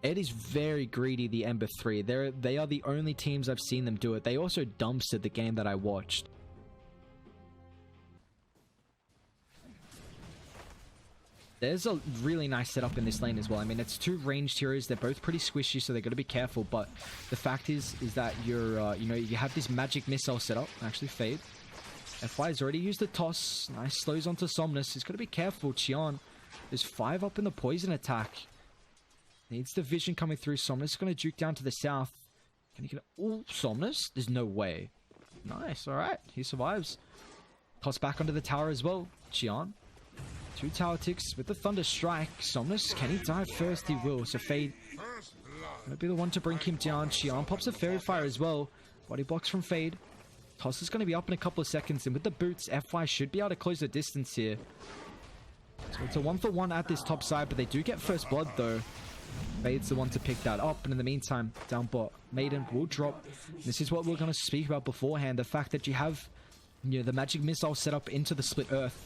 It is very greedy, the Ember 3. They are the only teams I've seen them do it. They also dumpstered the game that I watched. There's a really nice setup in this lane as well. I mean, it's two ranged heroes. They're both pretty squishy, so they're got to be careful. But the fact is that you're, you have this magic missile setup. Actually, Fade. FY has already used the toss. Nice slows onto Somnus. He's got to be careful. Qian. There's 5 up in the poison attack. Needs the vision coming through. Somnus is going to juke down to the south. Can he get it? Oh, Somnus? There's no way. Nice. All right. He survives. Toss back onto the tower as well. Qian. 2 tower ticks with the Thunder Strike. Somnus, can he dive first? He will. So Fade gonna be the one to bring him down. Qian pops a Fairy Fire as well. Body blocks from Fade. Toss is going to be up in a couple of seconds. And with the boots, FY should be able to close the distance here. So it's a 1-for-1 at this top side. But they do get first blood though. Fade's the one to pick that up. And in the meantime, down bot, Maiden will drop. This is what we're going to speak about beforehand. The fact that you have the magic missile set up into the split earth.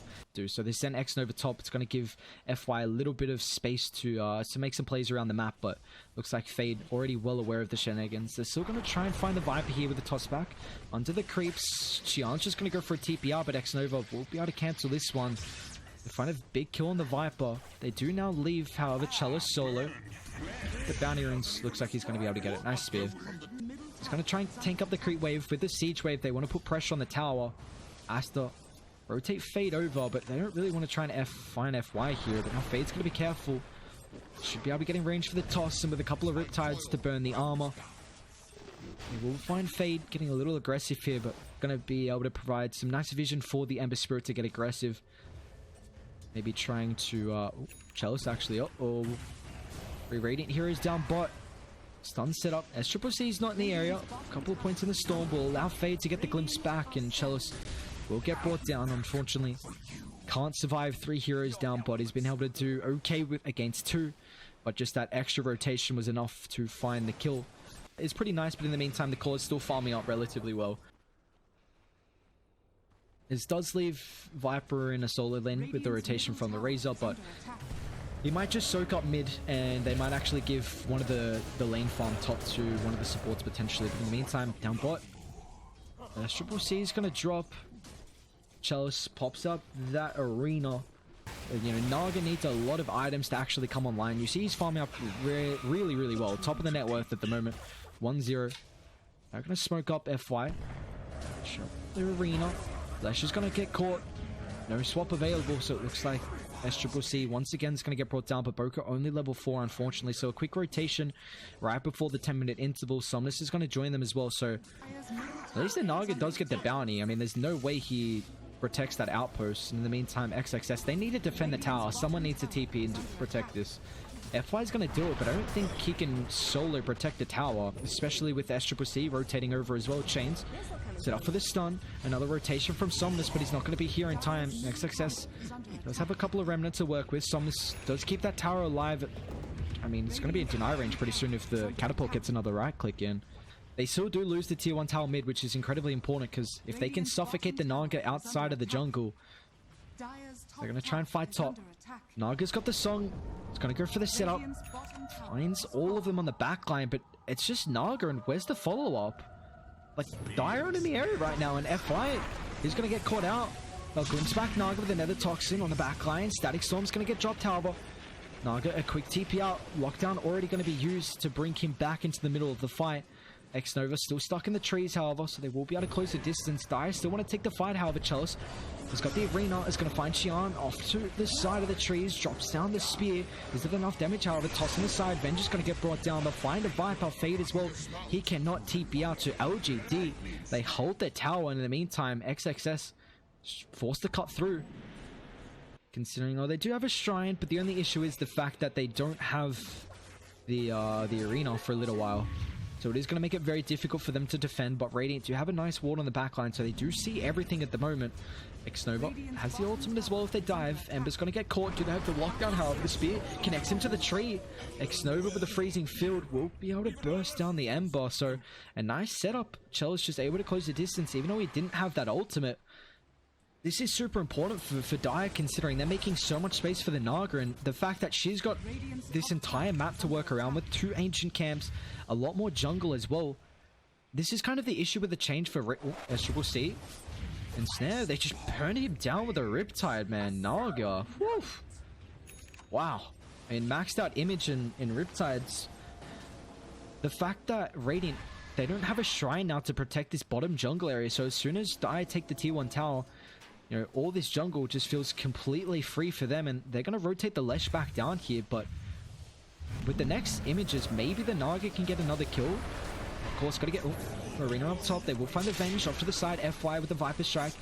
So they send X over top. It's going to give FY a little bit of space to make some plays around the map, but looks like Fade already well aware of the shenanigans. They're still going to try and find the Viper here with the toss back. Under the creeps, Qian's just going to go for a TPR, but X Nova will be able to cancel this one. They find a big kill on the Viper. They do now leave, however, Chalice solo. The bounty runes looks like he's going to be able to get it. Nice spear. He's going to try and tank up the creep wave with the siege wave. They want to put pressure on the tower. Aster rotate Fade over, but they don't really want to try and find FY here. But now Fade's going to be careful. Should be able to get in range for the toss, and with a couple of Riptides to burn the armor. They will find Fade getting a little aggressive here, but going to be able to provide some nice vision for the Ember Spirit to get aggressive. Maybe trying to... Chalice actually. Uh-oh. 3 Radiant Heroes down bot. Stun set up. SCCC is not in the area. A couple of points in the storm will allow Fade to get the glimpse back, and Chalice will get brought down, unfortunately. Can't survive 3 heroes down bot. He's been able to do okay against 2, but just that extra rotation was enough to find the kill. It's pretty nice, but in the meantime, the core is still farming up relatively well. This does leave Viper in a solo lane with the rotation from the Razor, but he might just soak up mid, and they might actually give one of the lane farm top to one of the supports potentially. But in the meantime, down bot, SCCC is going to drop. Chalice pops up that arena. Naga needs a lot of items to actually come online. You see he's farming up really well. Top of the net worth at the moment. 1-0. They're going to smoke up FY. Shut the arena. Flesh is going to get caught. No swap available, so it looks like SCCC once again is going to get brought down, but Boca only level 4, unfortunately. So a quick rotation right before the 10-minute interval. Somnus is going to join them as well, so at least the Naga does get the bounty. I mean, there's no way he protects that outpost. In the meantime, XXS, they need to defend the tower. Someone needs to TP and protect this. FY is going to do it, but I don't think he can solo protect the tower, especially with SCCC rotating over as well. Chains set up for the stun. Another rotation from Somnus, but he's not going to be here in time. XXS does have a couple of remnants to work with. Somnus does keep that tower alive. I mean, it's going to be in deny range pretty soon if the catapult gets another right click in. They still do lose the tier 1 tower mid, which is incredibly important, because if they can suffocate the Naga outside of the jungle, they're going to try and fight top. Naga's got the song. It's going to go for the setup. Finds all of them on the back line, but it's just Naga, and where's the follow-up? Like, Dire in the area right now, and FY is going to get caught out. They'll glimpse back Naga with another toxin on the back line. Static Storm's going to get dropped, however. Naga, a quick TP out. Lockdown already going to be used to bring him back into the middle of the fight. X Nova still stuck in the trees, however, so they will be able to close the distance. Dire still want to take the fight, however. Chalice has got the arena, is going to find Qian off to the side of the trees, drops down the spear. Is it enough damage, however? Tossing aside, Venge's going to get brought down. They'll find a Viper. Fade as well. He cannot TP out to LGD. They hold their tower, and in the meantime, XXS forced to cut through. Considering, they do have a shrine, but the only issue is the fact that they don't have the arena for a little while. So it is going to make it very difficult for them to defend, but Radiant do have a nice ward on the backline, so they do see everything at the moment. X-Nova has the ultimate as well if they dive. Ember's going to get caught. Do they have the lockdown? However, the spear connects him to the tree. X-Nova with the freezing field will be able to burst down the Ember, so a nice setup. Chell is just able to close the distance, even though he didn't have that ultimate. This is super important for Dire, considering they're making so much space for the Naga, and the fact that she's got this entire map to work around with, 2 ancient camps, a lot more jungle as well. This is kind of the issue with the change for SCC. And Snare, they just burned him down with a Riptide, man. Naga. Whew. Wow. I mean, maxed out image in Riptides. The fact that Radiant, they don't have a shrine now to protect this bottom jungle area, so as soon as Dire take the tier 1 tower, you know, all this jungle just feels completely free for them, and they're going to rotate the Lesh back down here, but with the next images, maybe the Naga can get another kill. Of course, got to get Arena up top. They will find the Venge off to the side. FY with the Viper Strike.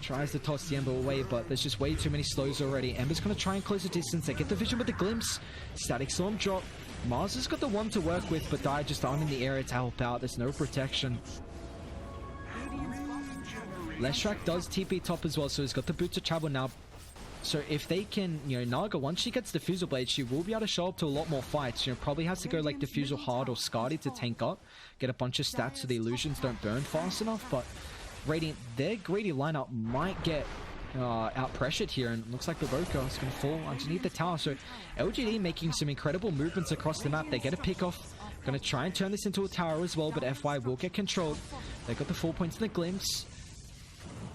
Tries to toss the Ember away, but there's just way too many slows already. Ember's going to try and close the distance. They get the vision with the glimpse. Static Storm drop. Mars has got the one to work with, but Dire just aren't in the area to help out. There's no protection. Leshrak does TP top as well, so he's got the boot to travel now. So if they can, you know, Naga, once she gets Diffusal Blade, she will be able to show up to a lot more fights. You know, probably has to go like Diffusal Hard or Skadi to tank up, get a bunch of stats so the illusions don't burn fast enough. But Radiant, their greedy lineup might get out pressured here, and looks like the Roka is going to fall underneath the tower. So LGD making some incredible movements across the map. They get a pick off. Going to try and turn this into a tower as well, but FY will get controlled. They got the 4 points in the glimpse.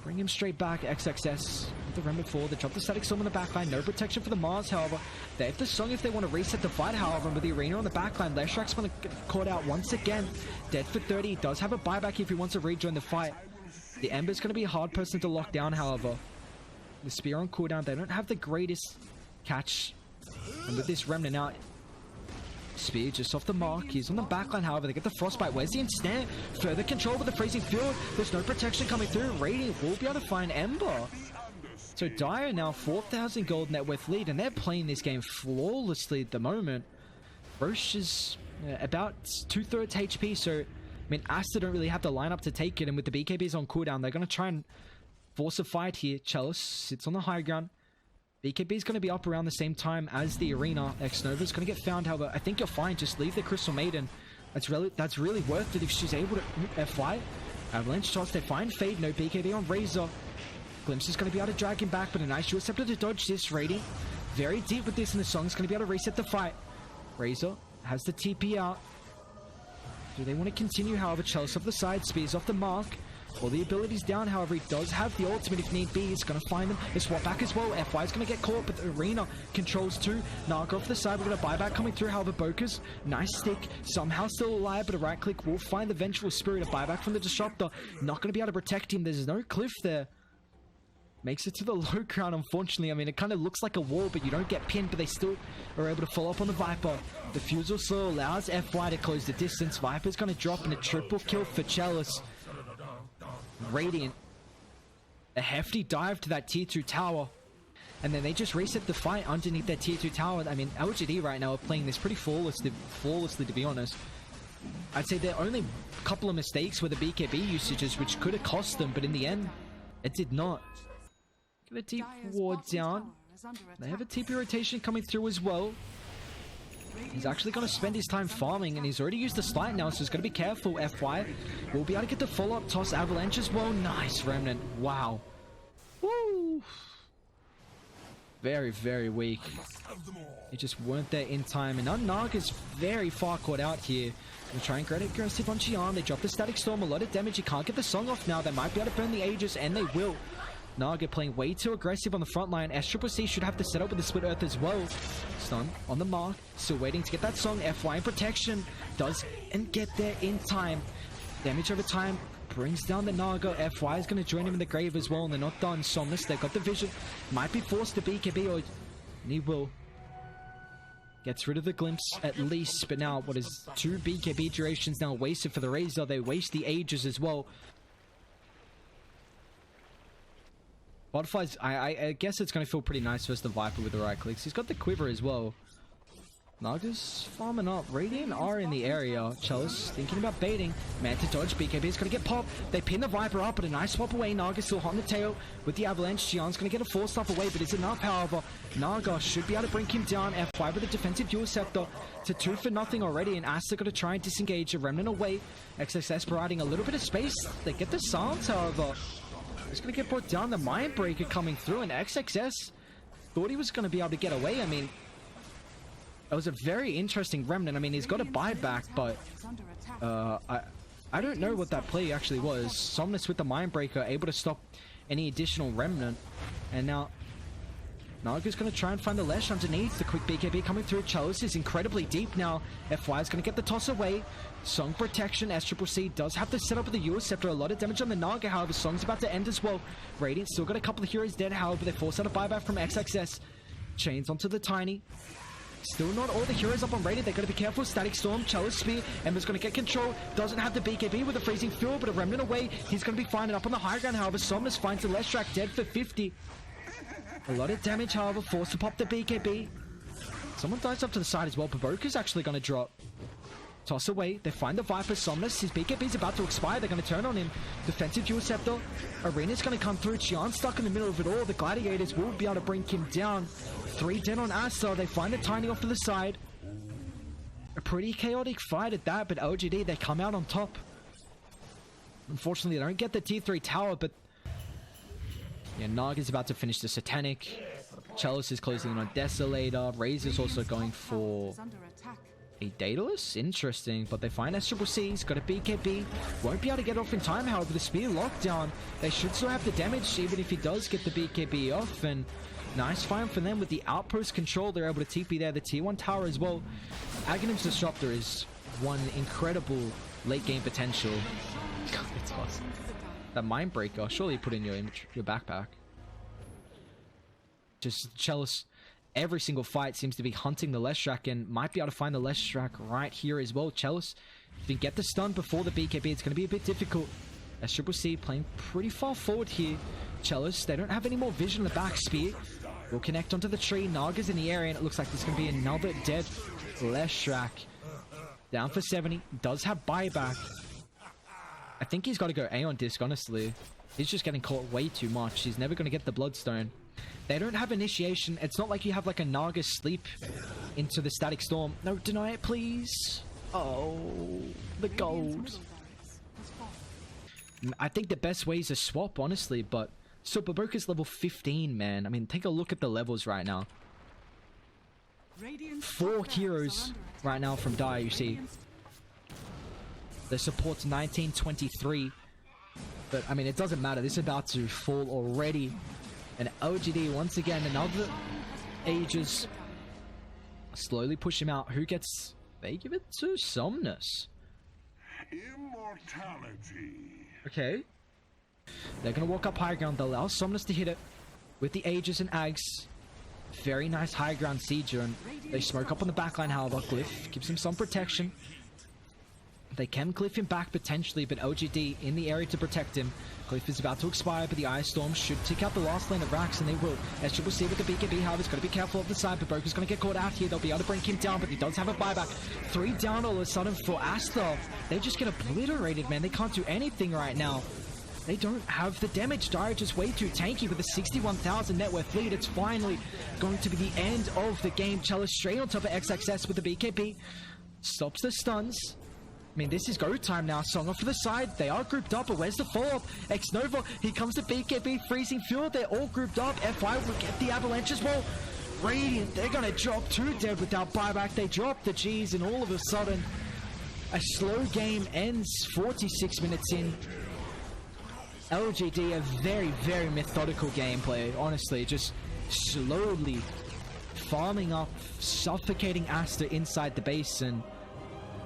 Bring him straight back. XXS with the Remnant 4. They drop the Static Storm on the backline. No protection for the Mars, however. They have the Song if they want to reset the fight, however. And with the Arena on the backline, Leshrak's going to get caught out once again. Dead for 30. He does have a buyback if he wants to rejoin the fight. The Ember's going to be a hard person to lock down, however. The Spear on cooldown. They don't have the greatest catch. And with this Remnant out, Spear just off the mark. He's on the backline, however. They get the Frostbite. Where's the Ensnare? Further control with the Freezing Field. There's no protection coming through. Radiant will be able to find Ember. So Dire now 4,000 gold net worth lead, and they're playing this game flawlessly at the moment. Roche is about 2/3 HP, so I mean, Aster don't really have the lineup to take it, and with the BKBs on cooldown, they're going to try and force a fight here. Chalice sits on the high ground. BKB is going to be up around the same time as the Arena. X-Nova is going to get found, however. I think you're fine. Just leave the Crystal Maiden. That's really worth it if she's able to FY. Avalanche toss. They find Fade. No BKB on Razor. Glimpse is going to be able to drag him back, but a nice dual scepter to dodge this. Radiant very deep with this, and the Song's going to be able to reset the fight. Razor has the TP out. Do they want to continue? However, Chalice off the side. Spears off the mark. All the abilities down, however, he does have the ultimate if need be. He's going to find them. They swap back as well. FY is going to get caught, but the Arena controls too. Naga off the side. We're going to buyback coming through. However, Bokus, nice stick. Somehow still alive, but a right click will find the Vengeful Spirit. A buyback from the Disruptor. Not going to be able to protect him. There's no cliff there. Makes it to the low ground, unfortunately. I mean, it kind of looks like a wall, but you don't get pinned, but they still are able to follow up on the Viper. Diffusal slow allows FY to close the distance. Viper's going to drop in a triple kill for Chalice. Radiant, a hefty dive to that tier 2 tower, and then they just reset the fight underneath that tier 2 tower. I mean, LGD right now are playing this pretty flawlessly to be honest. I'd say their only couple of mistakes were the BKB usages, which could have cost them, but in the end, it did not. Get a deep ward down. They have a TP rotation coming through as well. He's actually going to spend his time farming, and he's already used the Slight now, so he's going to be careful. FY will be able to get the follow-up toss. Avalanche as well. Nice Remnant. Wow. Woo. Very, very weak. They just weren't there in time, and Naga's very far caught out here. They'll try and get aggressive on Xian. They drop the Static Storm. A lot of damage. He can't get the Song off now. They might be able to burn the Aegis, and they will. Naga playing way too aggressive on the front line. SCC should have to set up with the Split Earth as well. Stun on the mark. Still waiting to get that Song. FY in protection. Does and get there in time. Damage over time. Brings down the Naga. FY is going to join him in the grave as well, and they're not done. Somnus, they've got the vision. Might be forced to BKB, or he will. Gets rid of the glimpse at least, but now what is 2 BKB durations now wasted for the Razor. They waste the Aegis as well. Butterflies, I guess it's going to feel pretty nice versus the Viper with the right clicks. He's got the Quiver as well. Naga's farming up. Radiant are in the area. Chalice thinking about baiting. Man to dodge. BKB is going to get popped. They pin the Viper up, but a nice swap away. Naga still hot on the tail with the Avalanche. Xian's going to get a 4-stop away, but it's enough, however. Naga should be able to bring him down. F5 with a defensive dual scepter to 2 for nothing already, and Aster going to try and disengage. A Remnant away. XXS providing a little bit of space. They get the Silence, however. It's going to get brought down. The Mind Breaker coming through, and XXS thought he was going to be able to get away. I mean, it was a very interesting Remnant. I mean, he's got a buyback, but I don't know what that play actually was. Somnus with the Mind Breaker, able to stop any additional Remnant. And now Naga's going to try and find the Lesh underneath. The quick BKB coming through. Chalice is incredibly deep now. FY is going to get the toss away. Song protection. SCCC does have the setup of the Euro Scepter. A lot of damage on the Naga, however. Song's about to end as well. Radiant still got a couple of heroes dead, however. They force out a buyback from XXS. Chains onto the Tiny. Still not all the heroes up on Radiant. They've got to be careful. Static Storm, Chalice Spear. Ember's going to get control. Doesn't have the BKB with a Freezing Fuel, but a Remnant away. He's going to be finding up on the high ground, however. Somnus finds the Leshrac dead for 50. A lot of damage, however. Forced to pop the BKB. Someone dives up to the side as well. Baboka's actually going to drop. Toss away. They find the Viper. Somnus. His BKB's about to expire. They're going to turn on him. Defensive Dual Scepter. Arena's going to come through. Qian's stuck in the middle of it all. The Gladiators will be able to bring him down. 3 dead on Aster. They find the Tiny off to the side. A pretty chaotic fight at that, but LGD, they come out on top. Unfortunately, they don't get the T3 tower, but yeah, Naga's about to finish the Satanic. Chalice is closing in on Desolator. Razor's also going for a Daedalus. Interesting, but they find SCCC. He's got a BKB. Won't be able to get off in time, however. The Spear lockdown. They should still have the damage, even if he does get the BKB off. And nice find for them with the Outpost control. They're able to TP there. The T1 tower as well. Aghanim's Disruptor is one incredible late game potential. It's awesome. That Mind Breaker, surely put in your backpack. Just Chalice, every single fight seems to be hunting the Leshrac, and might be able to find the Leshrac right here as well. Chalice, if you can get the stun before the BKB, it's going to be a bit difficult. SCCC playing pretty far forward here. Chalice, they don't have any more vision in the back. Spear will connect onto the tree. Naga's in the area, and it looks like there's going to be another dead Leshrac. Down for 70. Does have buyback. I think he's got to go Aeon Disc, honestly. He's just getting caught way too much. He's never going to get the Bloodstone. They don't have initiation. It's not like you have like a Naga sleep into the Static Storm. No, deny it, please. Oh, the gold. I think the best way is a swap, honestly, but so Baboka's level 15, man. I mean, take a look at the levels right now. 4 heroes right now from Dire, you see. The support's 1923. But, I mean, it doesn't matter. This is about to fall already. And LGD, once again, another Aegis. Slowly push him out. Who gets... They give it to Somnus. Immortality. Okay. They're going to walk up high ground. They'll allow Somnus to hit it with the Aegis and Ags. Very nice high ground sieger. And they smoke up on the backline, however. Glyph gives him some protection. They can Glyph him back potentially, but LGD in the area to protect him. Glyph is about to expire, but the Ice Storm should take out the last lane of Rax, and they will. SCCC with the BKB, however, is going to be careful of the side. Baboka's going to get caught out here. They'll be able to bring him down, but he does have a buyback. 3 down all of a sudden for Aster. They just get obliterated, man. They can't do anything right now. They don't have the damage. Dire just way too tanky with a 61,000 net worth lead. It's finally going to be the end of the game. Chalice straight on top of XXS with the BKB. Stops the stuns. I mean, this is go time now. Song off to the side. They are grouped up, but where's the follow-up? X-Nova, here comes the BKB, Freezing Fuel. They're all grouped up. FI will get the Avalanche as well. Radiant, they're going to drop 2 dead without buyback. They drop the G's, and all of a sudden, a slow game ends 46 minutes in. LGD, a very, very methodical gameplay. Honestly, just slowly farming up, suffocating Aster inside the base, and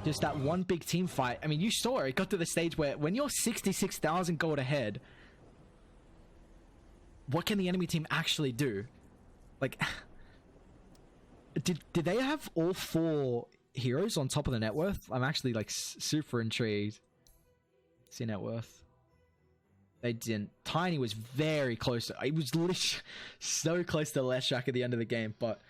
just that one big team fight. I mean, you saw it. It got to the stage where when you're 66,000 gold ahead, what can the enemy team actually do? Like, did they have all 4 heroes on top of the net worth? I'm actually like super intrigued. See net worth. They didn't. Tiny was very close. It was literally so close to the Leshrac at the end of the game, but